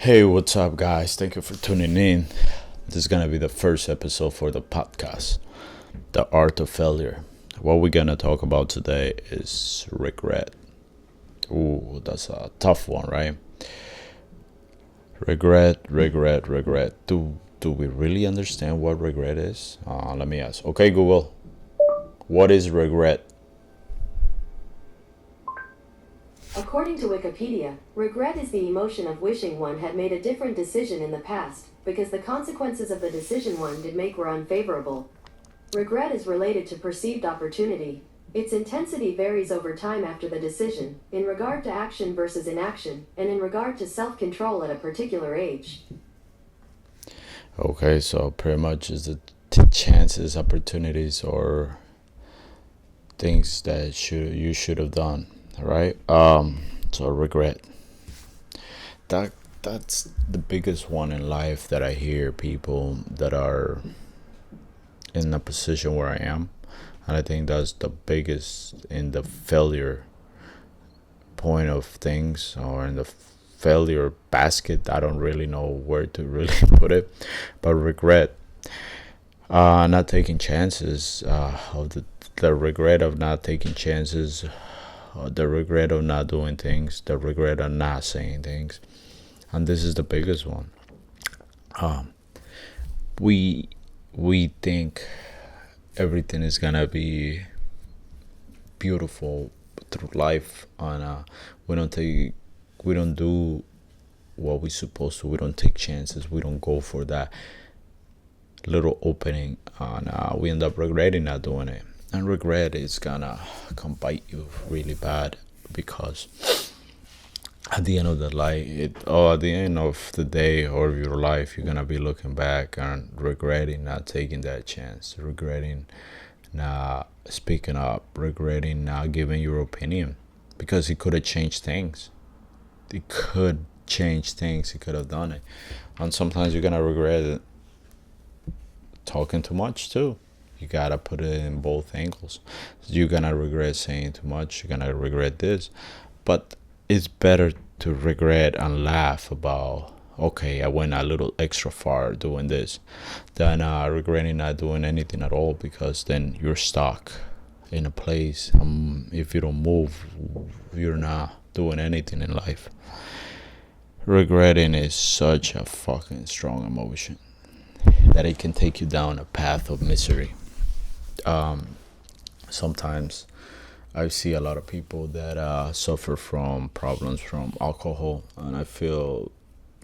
Hey, what's up, guys? Thank you for tuning in. This is gonna be the first episode for the podcast, The Art of Failure. What we're gonna talk about today is regret. Ooh, that's a tough one, right? Regret. Do we really understand what regret is? Let me ask. Okay, Google, what is regret? According to Wikipedia, regret is the emotion of wishing one had made a different decision in the past, because the consequences of the decision one did make were unfavorable. Regret is related to perceived opportunity. Its intensity varies over time after the decision, in regard to action versus inaction, and in regard to self-control at a particular age. Okay, so pretty much is the chances, opportunities, or things that you should have done, right? So regret. That that's the biggest one in life that I hear people that are in a position where I am, and I think that's the biggest in the failure point of things, or in the failure basket. I don't really know where to really put it, but regret, not taking chances, of the regret of not taking chances, the regret of not doing things, the regret of not saying things, and this is the biggest one. Um, we we think everything is gonna be beautiful through life, and we don't take we don't do what we're supposed to. We don't take chances. We don't go for that little opening, and we end up regretting not doing it. And regret is gonna come bite you really bad, because at the end of the life, at the end of the day or of your life, you're gonna be looking back and regretting not taking that chance, regretting not speaking up, regretting not giving your opinion, because it could have changed things. It could change things. It could have done it, and sometimes you're gonna regret it talking too much too. You gotta put it in both angles. You're gonna regret saying too much. You're gonna regret this, but it's better to regret and laugh about, okay, I went a little extra far doing this, than regretting not doing anything at all, because then you're stuck in a place. If you don't move, you're not doing anything in life. Regretting is such a fucking strong emotion that it can take you down a path of misery. Um, Sometimes I see a lot of people that suffer from problems from alcohol, and I feel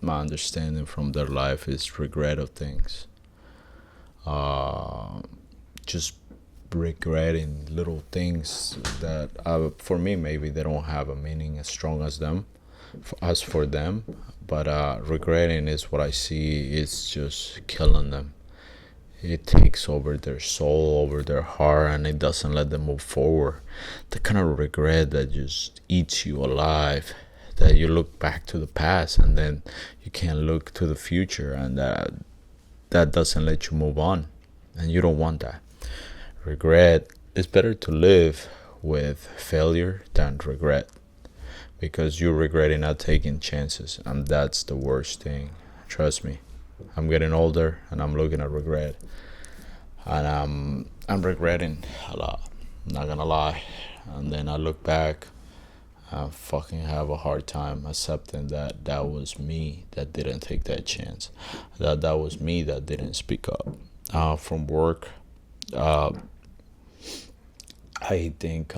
my understanding from their life is regret of things. Uh, just regretting little things that, for me, maybe they don't have a meaning as strong as them, as for them. But regretting is what I see is just killing them. It takes over their soul, over their heart, and it doesn't let them move forward. The kind of regret that just eats you alive, that you look back to the past and then you can't look to the future, and that doesn't let you move on, and you don't want that. Regret, it's better to live with failure than regret, because you're regretting not taking chances, and that's the worst thing. Trust me. I'm getting older and I'm looking at regret, and I'm regretting a lot. I'm not gonna lie. And then I look back, I fucking have a hard time accepting that that was me that didn't take that chance. That was me that didn't speak up. From work, uh, I think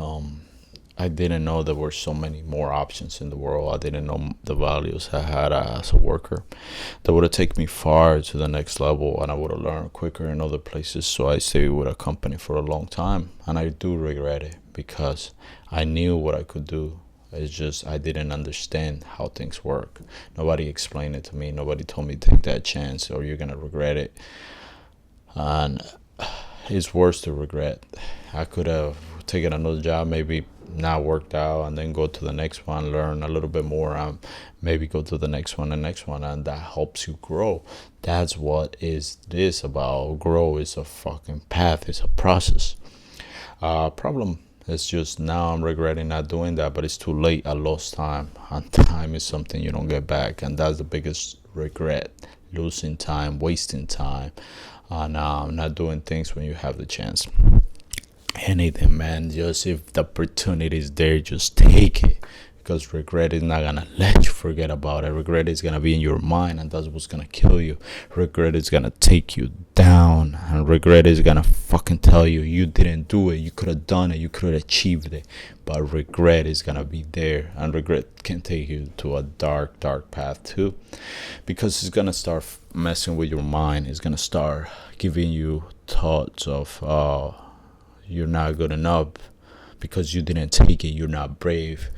I didn't know there were so many more options in the world. I didn't know the values I had as a worker. That would have taken me far to the next level, and I would have learned quicker in other places. So I stayed with a company for a long time, and I do regret it, because I knew what I could do. It's just I didn't understand how things work. Nobody explained it to me. Nobody told me take that chance or you're gonna regret it. And it's worse to regret. I could have taken another job, maybe not worked out, and then go to the next one, learn a little bit more, maybe go to the next one and next one, and that helps you grow. That's what is this about. Grow is a fucking path. It's a process. Problem It's just now I'm regretting not doing that, but it's too late. I lost time, and time is something you don't get back, and that's the biggest regret: losing time, wasting time, and not doing things when you have the chance. Anything, man. Just if the opportunity is there, just take it. Because regret is not gonna let you forget about it. Regret is gonna be in your mind, and that's what's gonna kill you. Regret is gonna take you down, and regret is gonna fucking tell you you didn't do it. You could have done it. You could have achieved it. But regret is gonna be there, and regret can take you to a dark, dark path too, because it's gonna start messing with your mind. It's gonna start giving you thoughts of, you're not good enough because you didn't take it. You're not brave.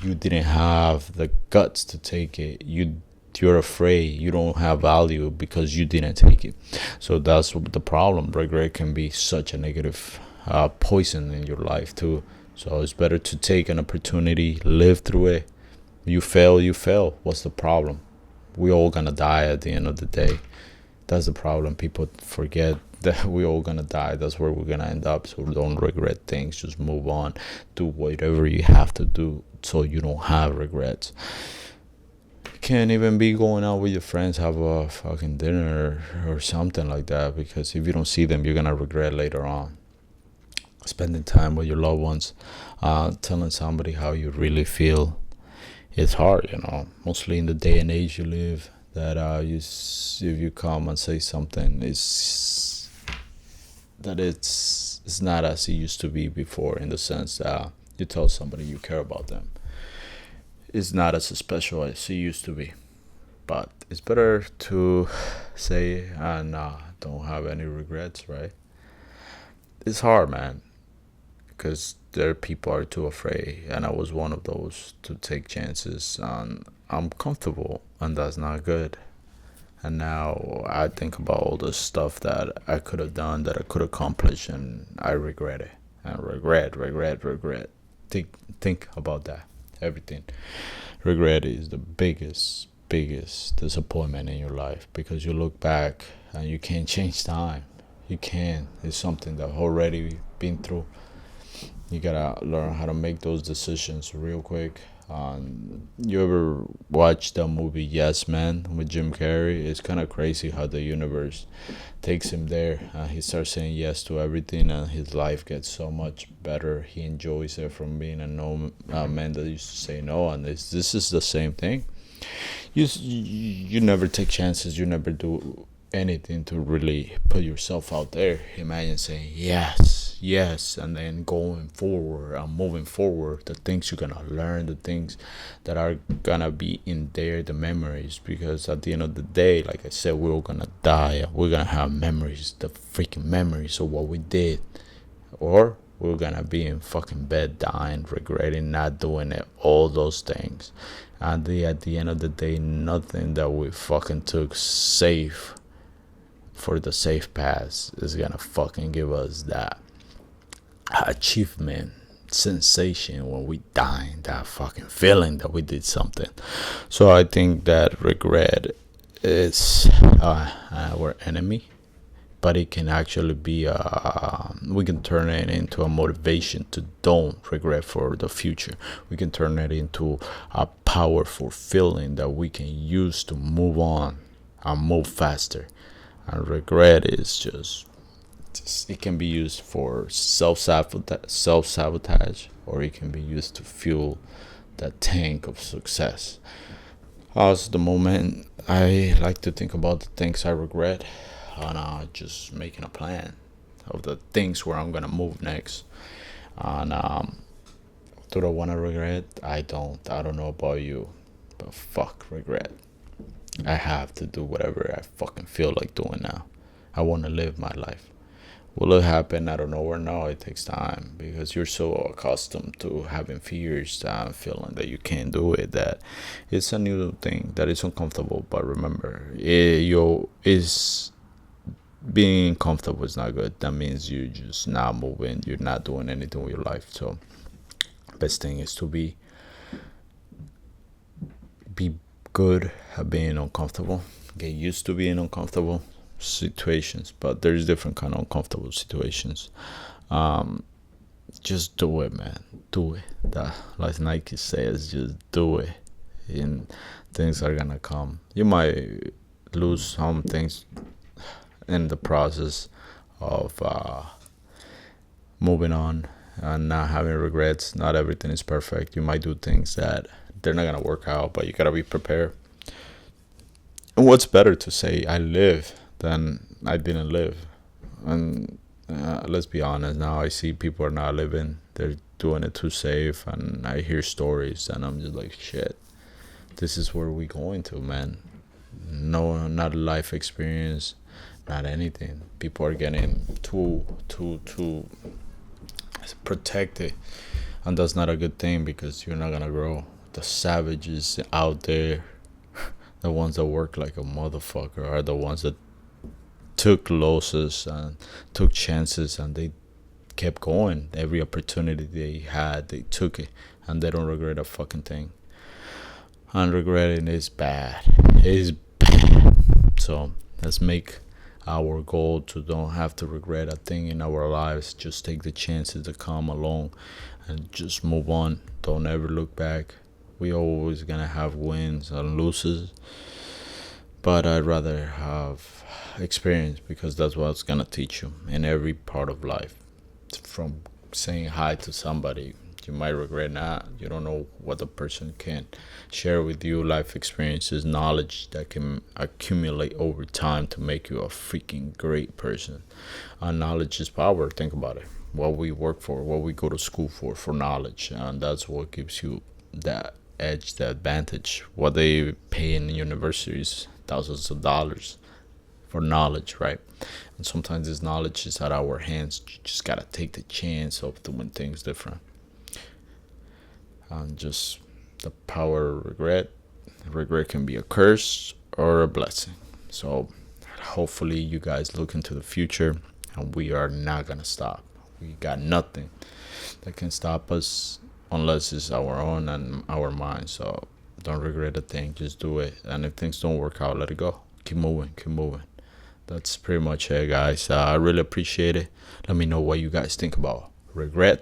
You didn't have the guts to take it. You're afraid. You don't have value because you didn't take it. So that's the problem. Regret can be such a negative poison in your life too. So it's better to take an opportunity, live through it. You fail, you fail. What's the problem? We all gonna die at the end of the day. That's the problem. People forget that we all gonna die. That's where we're gonna end up. So don't regret things. Just move on. Do whatever you have to do so you don't have regrets. You can't even be going out with your friends, have a fucking dinner or something like that, because if you don't see them, you're gonna regret later on. Spending time with your loved ones, telling somebody how you really feel. It's hard, mostly in the day and age you live, that if you come and say something, it's not as it used to be before, in the sense that you tell somebody you care about them. It's not as special as it used to be, but it's better to say and don't have any regrets, right? It's hard, man, because there people are too afraid, and I was one of those to take chances, and I'm comfortable, and that's not good. And now I think about all the stuff that I could have done, that I could accomplish, and I regret it. And regret. Think about that. Everything. Regret is the biggest disappointment in your life, because you look back and you can't change time. You can't. It's something that already been through. You gotta learn how to make those decisions real quick. You ever watch the movie Yes Man with Jim Carrey? It's kind of crazy how the universe takes him there. He starts saying yes to everything, and his life gets so much better. He enjoys it from being a no man that used to say no. And this is the same thing. You never take chances. You never do anything to really put yourself out there. Imagine saying yes, and then going forward and moving forward. The things you're gonna learn, the things that are gonna be in there, the memories. Because at the end of the day, like I said, we're all gonna die. We're gonna have memories, the freaking memories of what we did, or we're gonna be in fucking bed dying, regretting not doing it, all those things. And at the end of the day, nothing that we fucking took safe for the safe pass is gonna fucking give us that achievement sensation when we die, that fucking feeling that we did something. So I think that regret is our enemy, but it can actually be we can turn it into a motivation to don't regret for the future. We can turn it into a powerful feeling that we can use to move on and move faster. And regret is just it can be used for self-sabotage, or it can be used to fuel the tank of success. As the moment, I like to think about the things I regret, and just making a plan of the things where I'm gonna move next. And do I want to regret? I don't. I don't know about you, but fuck regret. I have to do whatever I fucking feel like doing now. I want to live my life. Will it happen? I don't know. Or no, it takes time, because you're so accustomed to having fears, feeling that you can't do it, that it's a new thing, that is uncomfortable. But remember, is being comfortable is not good. That means you're just not moving. You're not doing anything with your life. So best thing is to be good at being uncomfortable. Get used to being uncomfortable situations, but there's different kind of uncomfortable situations. just do it, man. Do it. That, like Nike says, just do it, and things are gonna come. You might lose some things in the process of moving on and not having regrets. Not everything is perfect. You might do things that they're not gonna work out, but you gotta be prepared. And what's better to say I live than I didn't live? And let's be honest, now I see people are not living. They're doing it too safe, and I hear stories, and I'm just like, shit. This is where we going to, man. No, not a life experience, not anything. People are getting too protected, and that's not a good thing because you're not gonna grow. The savages out there, the ones that work like a motherfucker, are the ones that took losses and took chances, and they kept going. Every opportunity they had, they took it, and they don't regret a fucking thing. And regretting is bad. It is bad. So let's make our goal to don't have to regret a thing in our lives. Just take the chances that come along and just move on. Don't ever look back. We always gonna have wins and losses, but I'd rather have experience because that's what's gonna teach you in every part of life. From saying hi to somebody, you might regret not. You don't know what the person can share with you, life experiences, knowledge that can accumulate over time to make you a freaking great person. And knowledge is power. Think about it. What we work for, what we go to school for knowledge, and that's what gives you that edge, that advantage. What they pay in universities, thousands of dollars for knowledge, right? And sometimes this knowledge is at our hands. You just gotta take the chance of doing things different. And just the power of regret. Regret can be a curse or a blessing. So hopefully you guys look into the future, and we are not gonna stop. We got nothing that can stop us unless it's our own and our mind. So don't regret a thing. Just do it. And if things don't work out, let it go. Keep moving. Keep moving. That's pretty much it, guys. I really appreciate it. Let me know what you guys think about regret.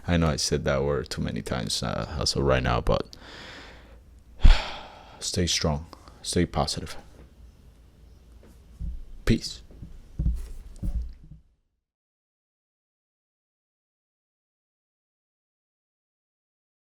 I know I said that word too many times as of right now, but stay strong, stay positive. Peace.